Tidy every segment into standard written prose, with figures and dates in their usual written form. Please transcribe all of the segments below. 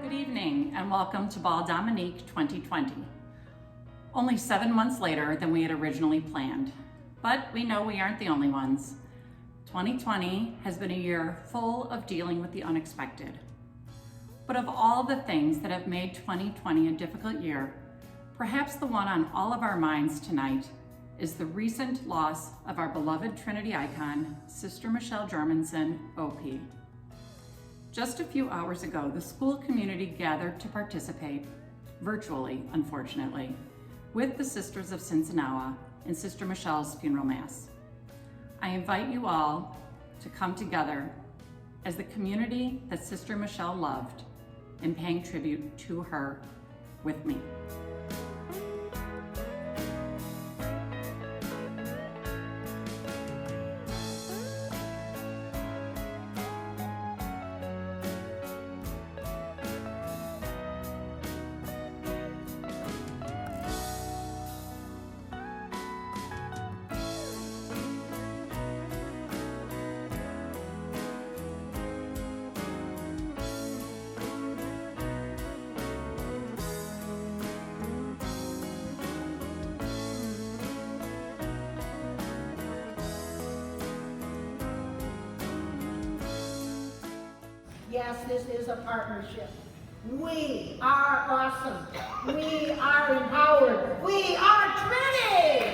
Good evening and welcome to Ball Dominique 2020. Only 7 months later than we had originally planned, but we know we aren't the only ones. 2020 has been a year full of dealing with the unexpected. But of all the things that have made 2020 a difficult year, perhaps the one on all of our minds tonight is the recent loss of our beloved Trinity icon, Sister Michelle Germanson, OP. Just a few hours ago, the school community gathered to participate, virtually, unfortunately, with the Sisters of Sinsinawa in Sister Michelle's funeral mass. I invite you all to come together as the community that Sister Michelle loved in paying tribute to her with me. Yes, this is a partnership. We are awesome. We are empowered. We are Trinity!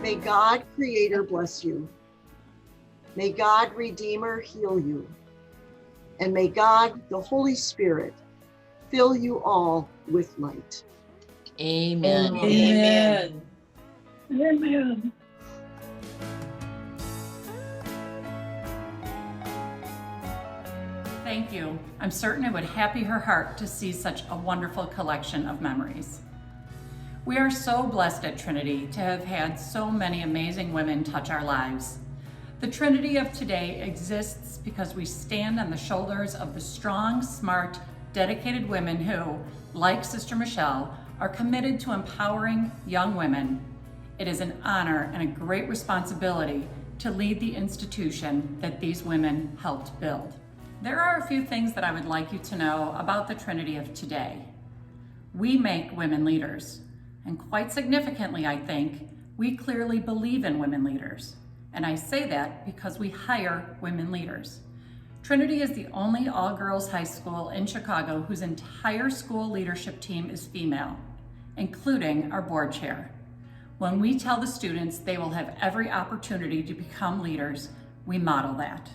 May God, Creator, bless you. May God, Redeemer, heal you. And may God, the Holy Spirit, fill you all with light. Amen. Amen. Amen. Thank you. I'm certain it would happy her heart to see such a wonderful collection of memories. We are so blessed at Trinity to have had so many amazing women touch our lives. The Trinity of today exists because we stand on the shoulders of the strong, smart, dedicated women who, like Sister Michelle, are committed to empowering young women. It is an honor and a great responsibility to lead the institution that these women helped build. There are a few things that I would like you to know about the Trinity of today. We make women leaders, and quite significantly, I think, we clearly believe in women leaders. And I say that because we hire women leaders. Trinity is the only all-girls high school in Chicago whose entire school leadership team is female, including our board chair. When we tell the students they will have every opportunity to become leaders, we model that.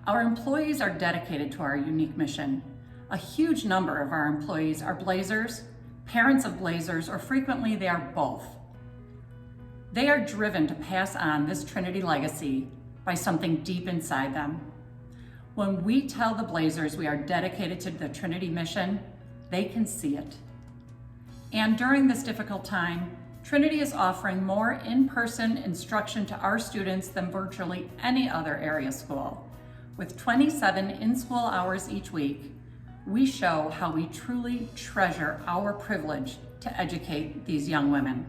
Our employees are dedicated to our unique mission. A huge number of our employees are Blazers, parents of Blazers, or frequently they are both. They are driven to pass on this Trinity legacy by something deep inside them. When we tell the Blazers we are dedicated to the Trinity mission, they can see it. And during this difficult time, Trinity is offering more in-person instruction to our students than virtually any other area school. With 27 in-school hours each week, we show how we truly treasure our privilege to educate these young women.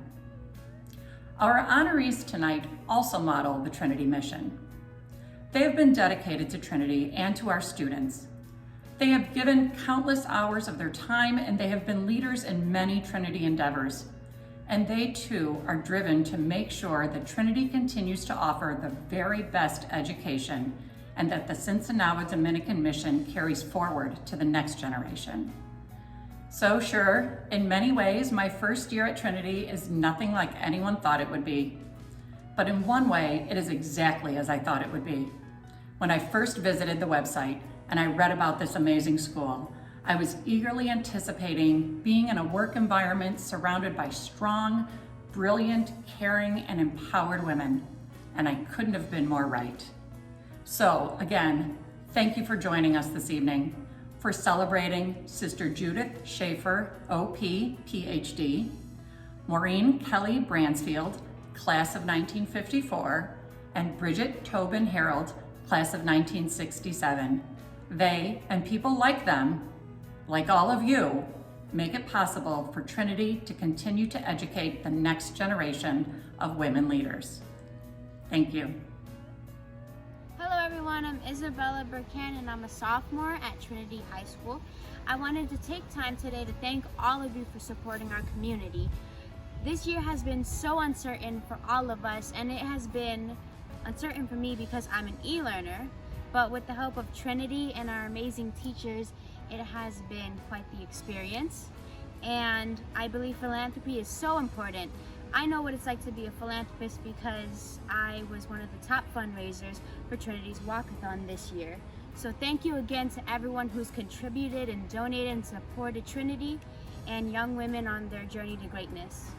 Our honorees tonight also model the Trinity mission. They have been dedicated to Trinity and to our students. They have given countless hours of their time, and they have been leaders in many Trinity endeavors. And they too are driven to make sure that Trinity continues to offer the very best education and that the Sinsinawa Dominican mission carries forward to the next generation. So sure, in many ways, my first year at Trinity is nothing like anyone thought it would be. But in one way, it is exactly as I thought it would be. When I first visited the website and I read about this amazing school, I was eagerly anticipating being in a work environment surrounded by strong, brilliant, caring, and empowered women, and I couldn't have been more right. So again, thank you for joining us this evening for celebrating Sister Judith Schaefer, OP, PhD, Maureen Kelly Bransfield, class of 1954, and Bridget Tobin Harold, class of 1967. They, and people like them, like all of you, make it possible for Trinity to continue to educate the next generation of women leaders. Thank you. everyone, I'm Isabella Burkan and I'm a sophomore at Trinity High School. I wanted to take time today to thank all of you for supporting our community. This year has been so uncertain for all of us, and it has been uncertain for me because I'm an e-learner, but with the help of Trinity and our amazing teachers, it has been quite the experience. And I believe philanthropy is so important. I know what it's like to be a philanthropist because I was one of the top fundraisers for Trinity's Walkathon this year. So thank you again to everyone who's contributed and donated and supported Trinity and young women on their journey to greatness.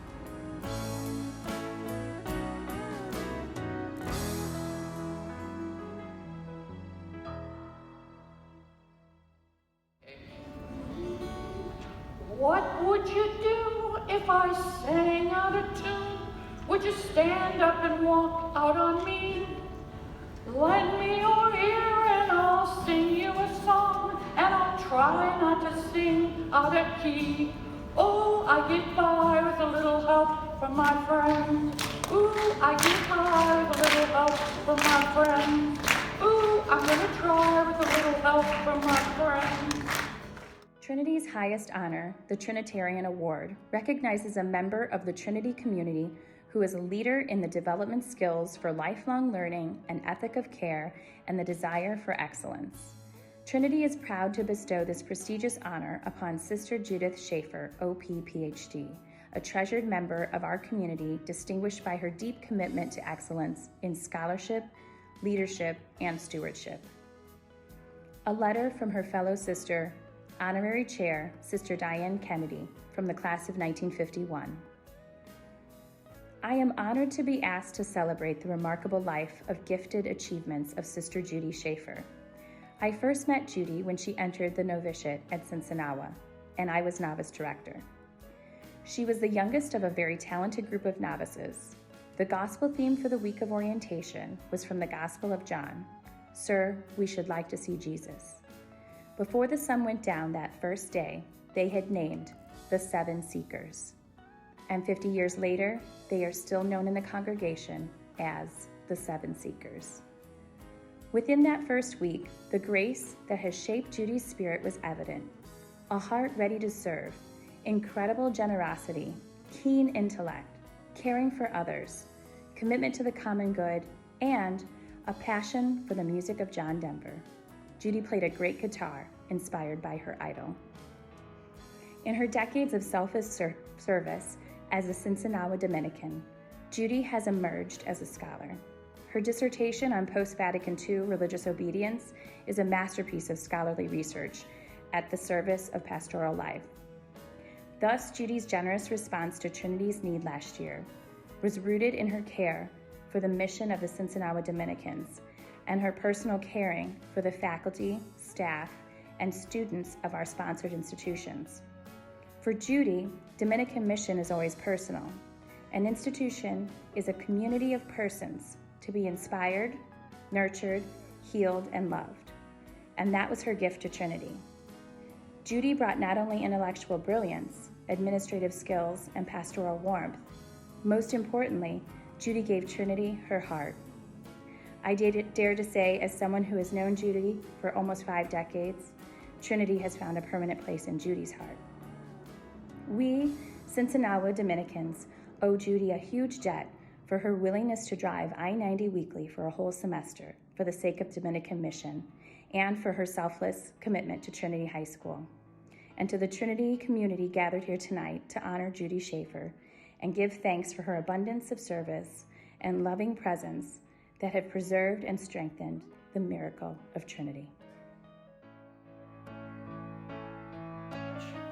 What would you do if I sang out of tune? Would you stand up and walk out on me? Lend me your ear and I'll sing you a song, and I'll try not to sing out of key. Oh, I get by with a little help from my friends. Ooh, I get by with a little help from my friends. Ooh, I'm gonna try with a little help from my friends. Trinity's highest honor, the Trinitarian Award, recognizes a member of the Trinity community who is a leader in the development skills for lifelong learning, an ethic of care, and the desire for excellence. Trinity is proud to bestow this prestigious honor upon Sister Judith Schaefer, OP, PhD, a treasured member of our community distinguished by her deep commitment to excellence in scholarship, leadership, and stewardship. A letter from her fellow sister, Honorary Chair, Sister Diane Kennedy, from the class of 1951. I am honored to be asked to celebrate the remarkable life of gifted achievements of Sister Judy Schaefer. I first met Judy when she entered the novitiate at Sinsinawa, and I was novice director. She was the youngest of a very talented group of novices. The gospel theme for the week of orientation was from the Gospel of John, "Sir, we should like to see Jesus." Before the sun went down that first day, they had named the 7 Seekers. And 50 years later, they are still known in the congregation as the 7 Seekers. Within that first week, the grace that has shaped Judy's spirit was evident. A heart ready to serve, incredible generosity, keen intellect, caring for others, commitment to the common good, and a passion for the music of John Denver. Judy played a great guitar, inspired by her idol. In her decades of selfless service as a Sinsinawa Dominican, Judy has emerged as a scholar. Her dissertation on post-Vatican II religious obedience is a masterpiece of scholarly research at the service of pastoral life. Thus, Judy's generous response to Trinity's need last year was rooted in her care for the mission of the Sinsinawa Dominicans and her personal caring for the faculty, staff, and students of our sponsored institutions. For Judy, Dominican mission is always personal. An institution is a community of persons to be inspired, nurtured, healed, and loved. And that was her gift to Trinity. Judy brought not only intellectual brilliance, administrative skills, and pastoral warmth. Most importantly, Judy gave Trinity her heart. I dare to say, as someone who has known Judy for almost 5 decades, Trinity has found a permanent place in Judy's heart. We, Sinsinawa Dominicans, owe Judy a huge debt for her willingness to drive I-90 weekly for a whole semester for the sake of Dominican mission, and for her selfless commitment to Trinity High School. And to the Trinity community gathered here tonight to honor Judy Schaefer and give thanks for her abundance of service and loving presence that have preserved and strengthened the miracle of Trinity.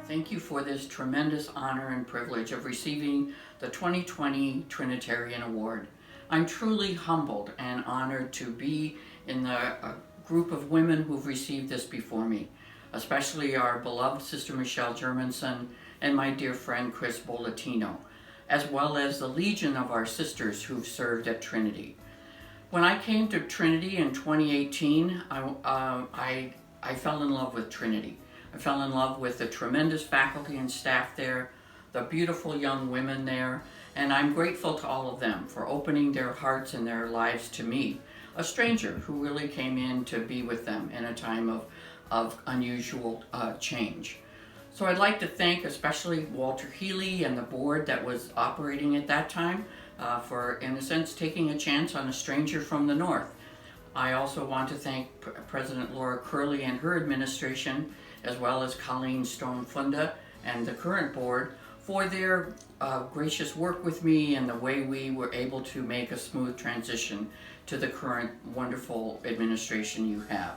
Thank you for this tremendous honor and privilege of receiving the 2020 Trinitarian Award. I'm truly humbled and honored to be in the group of women who've received this before me, especially our beloved Sister Michelle Germanson and my dear friend Chris Bolletino, as well as the legion of our sisters who've served at Trinity. When I came to Trinity in 2018, I fell in love with Trinity. I fell in love with the tremendous faculty and staff there, the beautiful young women there, and I'm grateful to all of them for opening their hearts and their lives to me. a stranger who really came in to be with them in a time of unusual change. So I'd like to thank especially Walter Healy and the board that was operating at that time for, in a sense, taking a chance on a stranger from the north. I also want to thank President Laura Curley and her administration, as well as Colleen Stone-Funda and the current board, for their gracious work with me and the way we were able to make a smooth transition to the current wonderful administration you have.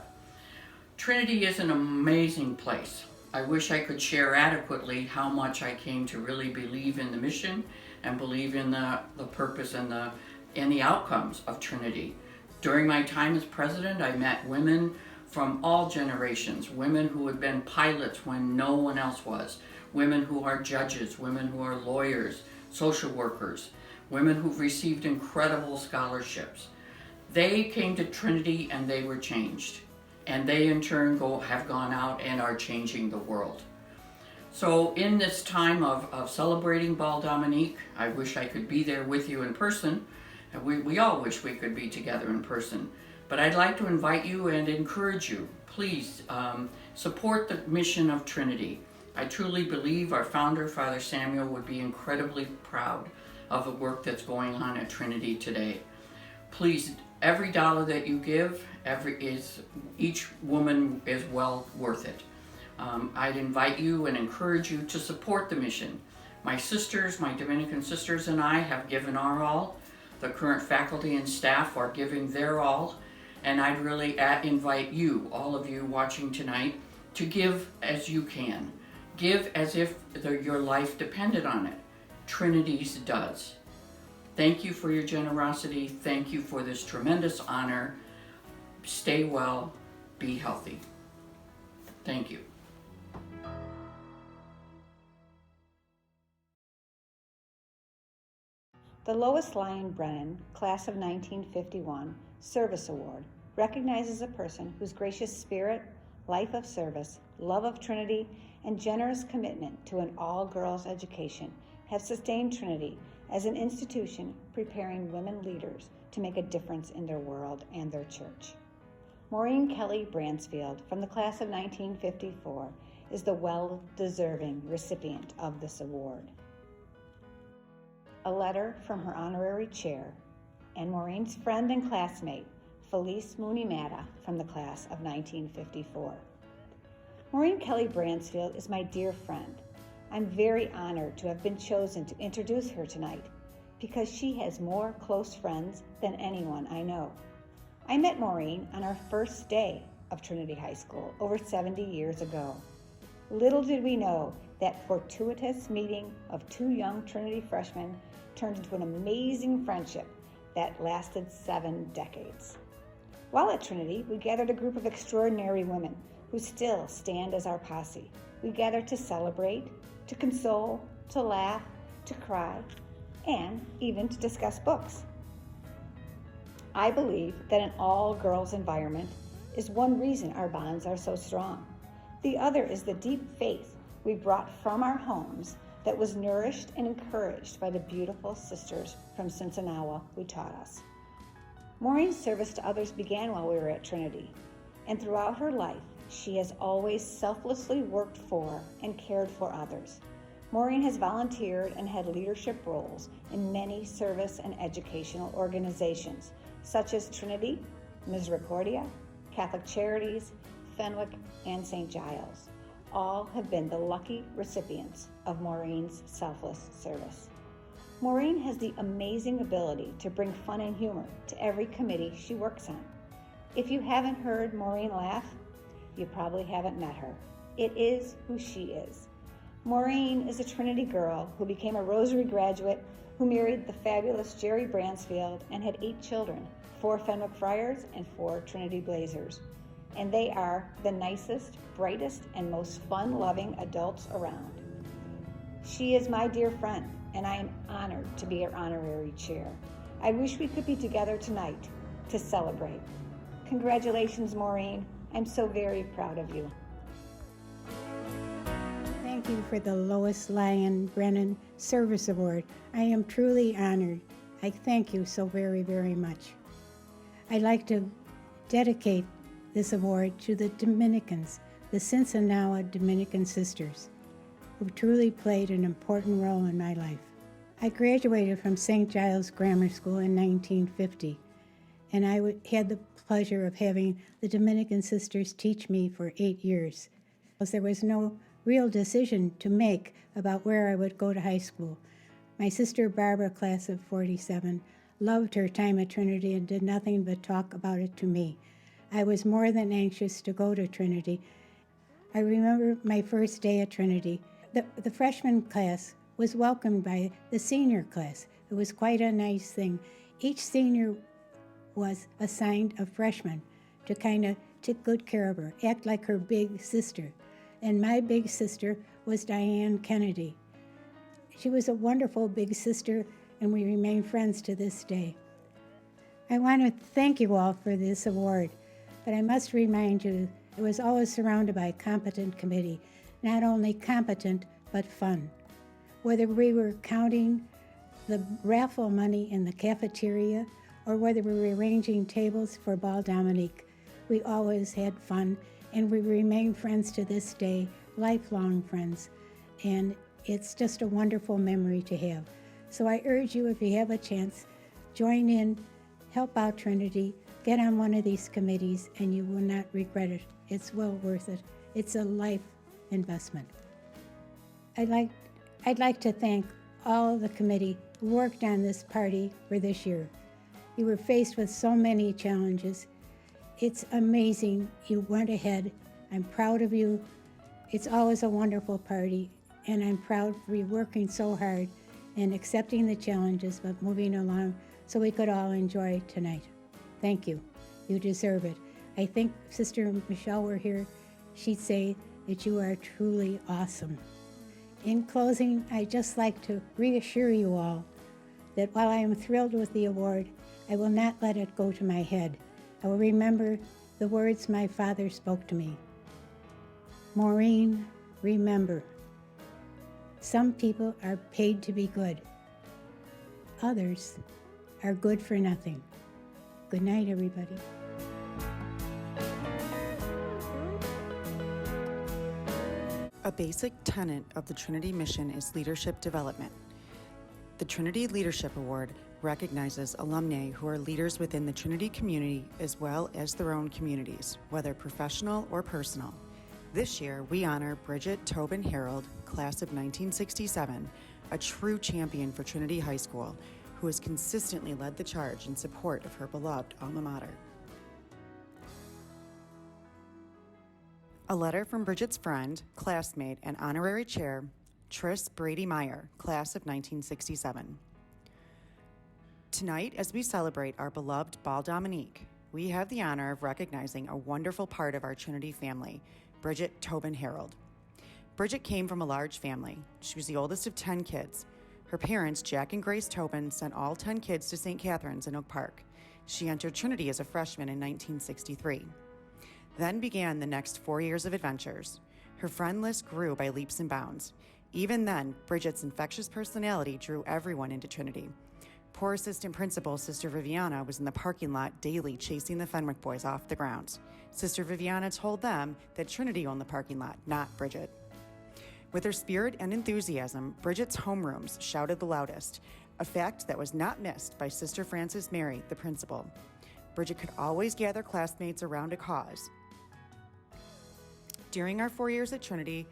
Trinity is an amazing place. I wish I could share adequately how much I came to really believe in the mission and believe in the purpose and the outcomes of Trinity. During my time as president, I met women from all generations, women who had been pilots when no one else was, women who are judges, women who are lawyers, social workers, women who've received incredible scholarships. They came to Trinity and they were changed. And they in turn have gone out and are changing the world. So in this time of celebrating Bal Dominique, I wish I could be there with you in person. And we all wish we could be together in person. But I'd like to invite you and encourage you, please support the mission of Trinity. I truly believe our founder, Father Samuel, would be incredibly proud of the work that's going on at Trinity today. Please, every dollar that you give, each woman is well worth it. I'd invite you and encourage you to support the mission. My sisters, my Dominican sisters and I have given our all. The current faculty and staff are giving their all. And I'd really invite you, all of you watching tonight, to give as you can. Give as if your life depended on it. Trinity's does. Thank you for your generosity. Thank you for this tremendous honor. Stay well, be healthy. Thank you. The Lois Lyon Brennan Class of 1951 Service Award recognizes a person whose gracious spirit, life of service, love of Trinity, and generous commitment to an all-girls education have sustained Trinity as an institution preparing women leaders to make a difference in their world and their church. Maureen Kelly Bransfield from the class of 1954 is the well-deserving recipient of this award. A letter from her honorary chair and Maureen's friend and classmate, Felice Mooney-Matta from the class of 1954. Maureen Kelly Bransfield is my dear friend. I'm very honored to have been chosen to introduce her tonight because she has more close friends than anyone I know. I met Maureen on our first day of Trinity High School over 70 years ago. Little did we know that fortuitous meeting of two young Trinity freshmen turned into an amazing friendship that lasted 7 decades. While at Trinity, we gathered a group of extraordinary women who still stand as our posse. We gathered to celebrate, to console, to laugh, to cry, and even to discuss books. I believe that an all-girls environment is one reason our bonds are so strong. The other is the deep faith we brought from our homes that was nourished and encouraged by the beautiful sisters from Sinsinawa who taught us. Maureen's service to others began while we were at Trinity, and throughout her life, she has always selflessly worked for and cared for others. Maureen has volunteered and had leadership roles in many service and educational organizations, such as Trinity, Misericordia, Catholic Charities, Fenwick, and St. Giles. All have been the lucky recipients of Maureen's selfless service. Maureen has the amazing ability to bring fun and humor to every committee she works on. If you haven't heard Maureen laugh, you probably haven't met her. It is who she is. Maureen is a Trinity girl who became a Rosary graduate, who married the fabulous Jerry Bransfield and had 8 children, 4 Fenwick Friars and 4 Trinity Blazers. And they are the nicest, brightest, and most fun-loving adults around. She is my dear friend, and I am honored to be her honorary chair. I wish we could be together tonight to celebrate. Congratulations, Maureen. I'm so very proud of you. Thank you for the Lois Lyon Brennan Service Award. I am truly honored. I thank you so very, very much. I'd like to dedicate this award to the Dominicans, the Cincinnati Dominican sisters, who truly played an important role in my life. I graduated from St. Giles Grammar School in 1950, and I had the pleasure of having the Dominican sisters teach me for 8 years. There was no real decision to make about where I would go to high school. My sister Barbara, class of 47, loved her time at Trinity and did nothing but talk about it to me. I was more than anxious to go to Trinity. I remember my first day at Trinity. The freshman class was welcomed by the senior class. It was quite a nice thing. Each senior was assigned a freshman to kind of take good care of her, act like her big sister. And my big sister was Diane Kennedy. She was a wonderful big sister, and we remain friends to this day. I want to thank you all for this award, but I must remind you it was always surrounded by a competent committee, not only competent, but fun. Whether we were counting the raffle money in the cafeteria or whether we were arranging tables for Bal Dominique, we always had fun, and we remain friends to this day, lifelong friends, and it's just a wonderful memory to have. So I urge you, if you have a chance, join in, help out Trinity, get on one of these committees, and you will not regret it. It's well worth it. It's a life investment. I'd like to thank all the committee who worked on this party for this year. You were faced with so many challenges. It's amazing you went ahead. I'm proud of you. It's always a wonderful party, and I'm proud for you working so hard and accepting the challenges, but moving along so we could all enjoy tonight. Thank you. You deserve it. I think if Sister Michelle were here, she'd say that you are truly awesome. In closing, I'd just like to reassure you all that while I am thrilled with the award, I will not let it go to my head. I will remember the words my father spoke to me. Maureen, remember, some people are paid to be good. Others are good for nothing. Good night, everybody. A basic tenet of the Trinity mission is leadership development. The Trinity Leadership Award recognizes alumni who are leaders within the Trinity community as well as their own communities, whether professional or personal. This year, we honor Bridget Tobin Harold, class of 1967, a true champion for Trinity High School, who has consistently led the charge in support of her beloved alma mater. A letter from Bridget's friend, classmate, and honorary chair, Tris Brady Meyer, class of 1967. Tonight, as we celebrate our beloved Bal Dominique, we have the honor of recognizing a wonderful part of our Trinity family, Bridget Tobin Harold. Bridget came from a large family. She was the oldest of 10 kids. Her parents, Jack and Grace Tobin, sent all 10 kids to St. Catherine's in Oak Park. She entered Trinity as a freshman in 1963. Then began the next 4 years of adventures. Her friend list grew by leaps and bounds. Even then, Bridget's infectious personality drew everyone into Trinity. Poor assistant principal Sister Viviana was in the parking lot daily chasing the Fenwick boys off the grounds. Sister Viviana told them that Trinity owned the parking lot, not Bridget. With her spirit and enthusiasm, Bridget's homerooms shouted the loudest, a fact that was not missed by Sister Frances Mary, the principal. Bridget could always gather classmates around a cause. During our 4 years at Trinity,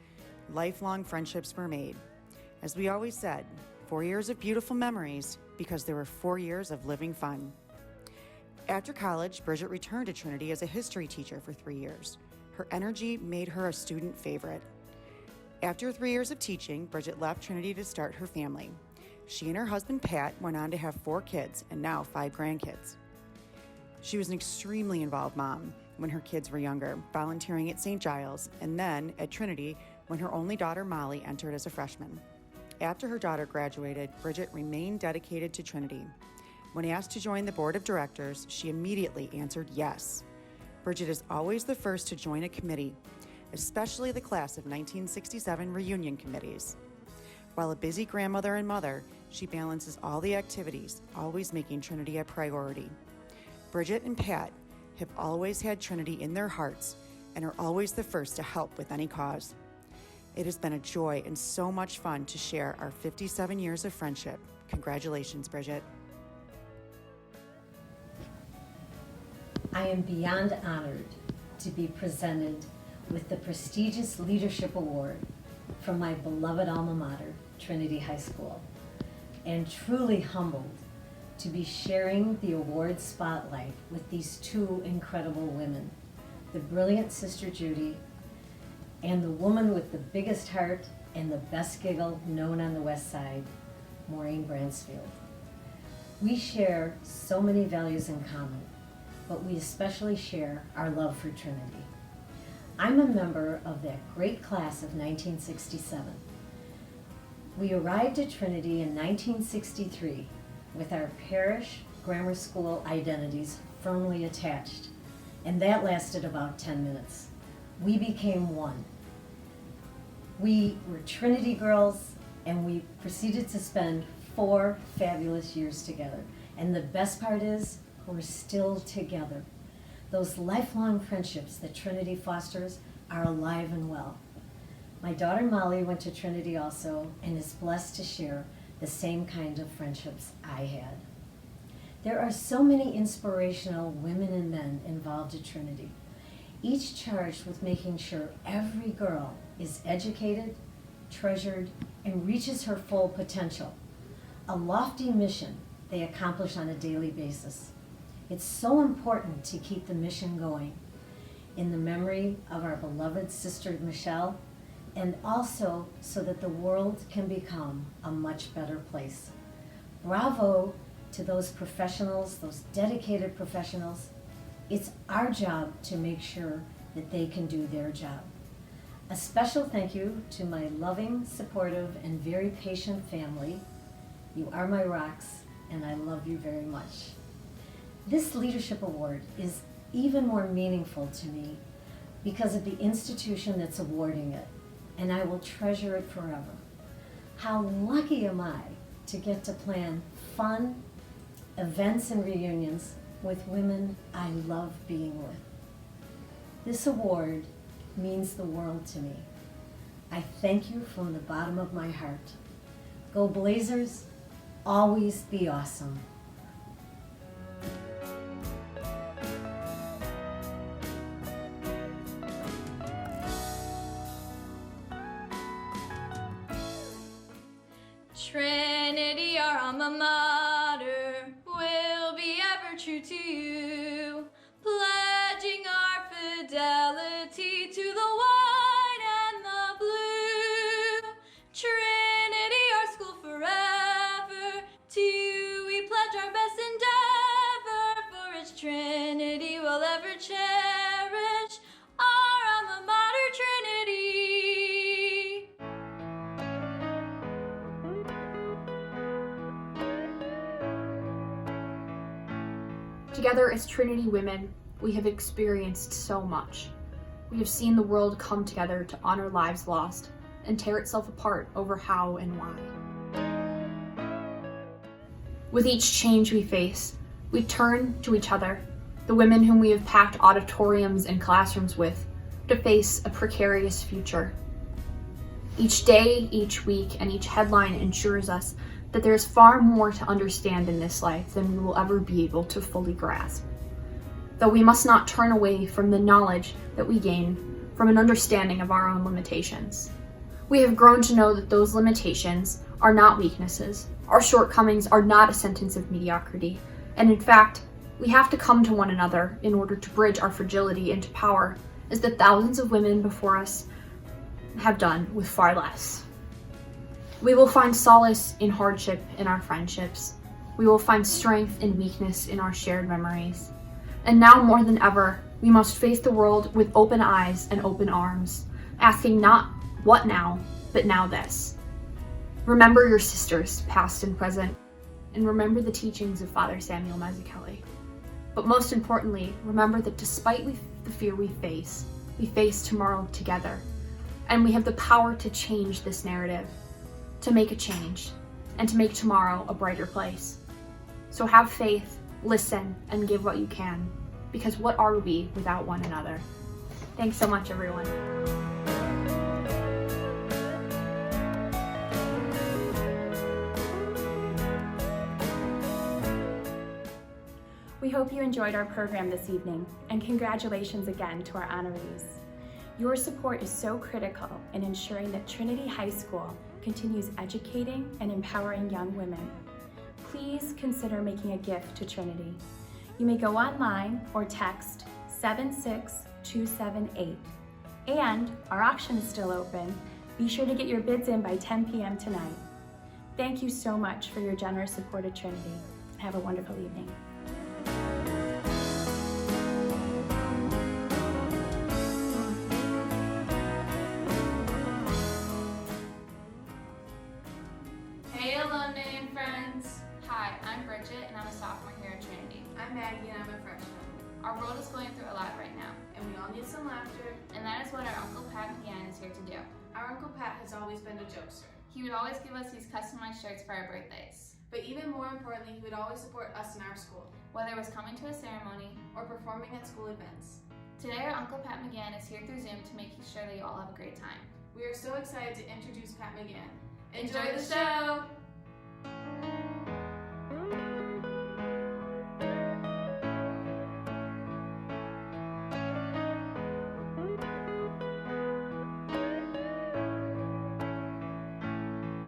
lifelong friendships were made. As we always said, 4 years of beautiful memories because there were 4 years of living fun. After college, Bridget returned to Trinity as a history teacher for 3 years. Her energy made her a student favorite. After 3 years of teaching, Bridget left Trinity to start her family. She and her husband, Pat, went on to have 4 kids and now 5 grandkids. She was an extremely involved mom when her kids were younger, volunteering at St. Giles, and then at Trinity when her only daughter, Molly, entered as a freshman. After her daughter graduated, Bridget remained dedicated to Trinity. When asked to join the board of directors, she immediately answered yes. Bridget is always the first to join a committee, especially the class of 1967 reunion committees. While a busy grandmother and mother, she balances all the activities, always making Trinity a priority. Bridget and Pat have always had Trinity in their hearts and are always the first to help with any cause. It has been a joy and so much fun to share our 57 years of friendship. Congratulations, Bridget. I am beyond honored to be presented with the prestigious Leadership Award from my beloved alma mater, Trinity High School, and truly humbled to be sharing the award spotlight with these two incredible women, the brilliant Sister Judy and the woman with the biggest heart and the best giggle known on the West Side, Maureen Bransfield. We share so many values in common, but we especially share our love for Trinity. I'm a member of that great class of 1967. We arrived at Trinity in 1963 with our parish grammar school identities firmly attached, and that lasted about 10 minutes. We became one. We were Trinity girls, and we proceeded to spend 4 fabulous years together. And the best part is, we're still together. Those lifelong friendships that Trinity fosters are alive and well. My daughter Molly went to Trinity also and is blessed to share the same kind of friendships I had. There are so many inspirational women and men involved at Trinity, each charged with making sure every girl is educated, treasured, and reaches her full potential. A lofty mission they accomplish on a daily basis. It's so important to keep the mission going in the memory of our beloved Sister Michelle, and also so that the world can become a much better place. Bravo to those professionals, those dedicated professionals. It's our job to make sure that they can do their job. A special thank you to my loving, supportive, and very patient family. You are my rocks, and I love you very much. This Leadership Award is even more meaningful to me because of the institution that's awarding it, and I will treasure it forever. How lucky am I to get to plan fun events and reunions with women I love being with. This award means the world to me. I thank you from the bottom of my heart. Go Blazers, always be awesome. Trinity, our alma mater, will be ever true to you, pledging our fidelity to the white and the blue. Trinity, our school forever, to you we pledge our best endeavor, for it's Trinity we'll ever cherish, our alma mater, Trinity. Together as Trinity women, we have experienced so much. We have seen the world come together to honor lives lost and tear itself apart over how and why. With each change we face, we turn to each other, the women whom we have packed auditoriums and classrooms with, to face a precarious future. Each day, each week, and each headline ensures us that there is far more to understand in this life than we will ever be able to fully grasp. Though we must not turn away from the knowledge that we gain from an understanding of our own limitations. We have grown to know that those limitations are not weaknesses. Our shortcomings are not a sentence of mediocrity. And in fact, we have to come to one another in order to bridge our fragility into power, as the thousands of women before us have done with far less. We will find solace in hardship in our friendships. We will find strength in weakness in our shared memories. And now more than ever, we must face the world with open eyes and open arms, asking not what now, but now this. Remember your sisters, past and present, and remember the teachings of Father Samuel Mazzucchelli. But most importantly, remember that despite the fear we face tomorrow together, and we have the power to change this narrative, to make a change, and to make tomorrow a brighter place. So have faith, listen, and give what you can. Because what are we without one another? Thanks so much, everyone. We hope you enjoyed our program this evening, and congratulations again to our honorees. Your support is so critical in ensuring that Trinity High School continues educating and empowering young women. Please consider making a gift to Trinity. You may go online or text 76278. And our auction is still open. Be sure to get your bids in by 10 p.m. tonight. Thank you so much for your generous support of Trinity. Have a wonderful evening. Hey alumni and friends! Hi, I'm Bridget and I'm a sophomore here at Trinity. I'm Maggie and I'm a freshman. Our world is going through a lot right now. And we all need some laughter. And that is what our Uncle Pat McGann is here to do. Our Uncle Pat has always been a jokester. He would always give us these customized shirts for our birthdays. But even more importantly, he would always support us in our school. Whether it was coming to a ceremony or performing at school events. Today our Uncle Pat McGann is here through Zoom to make sure that you all have a great time. We are so excited to introduce Pat McGann. Enjoy the show!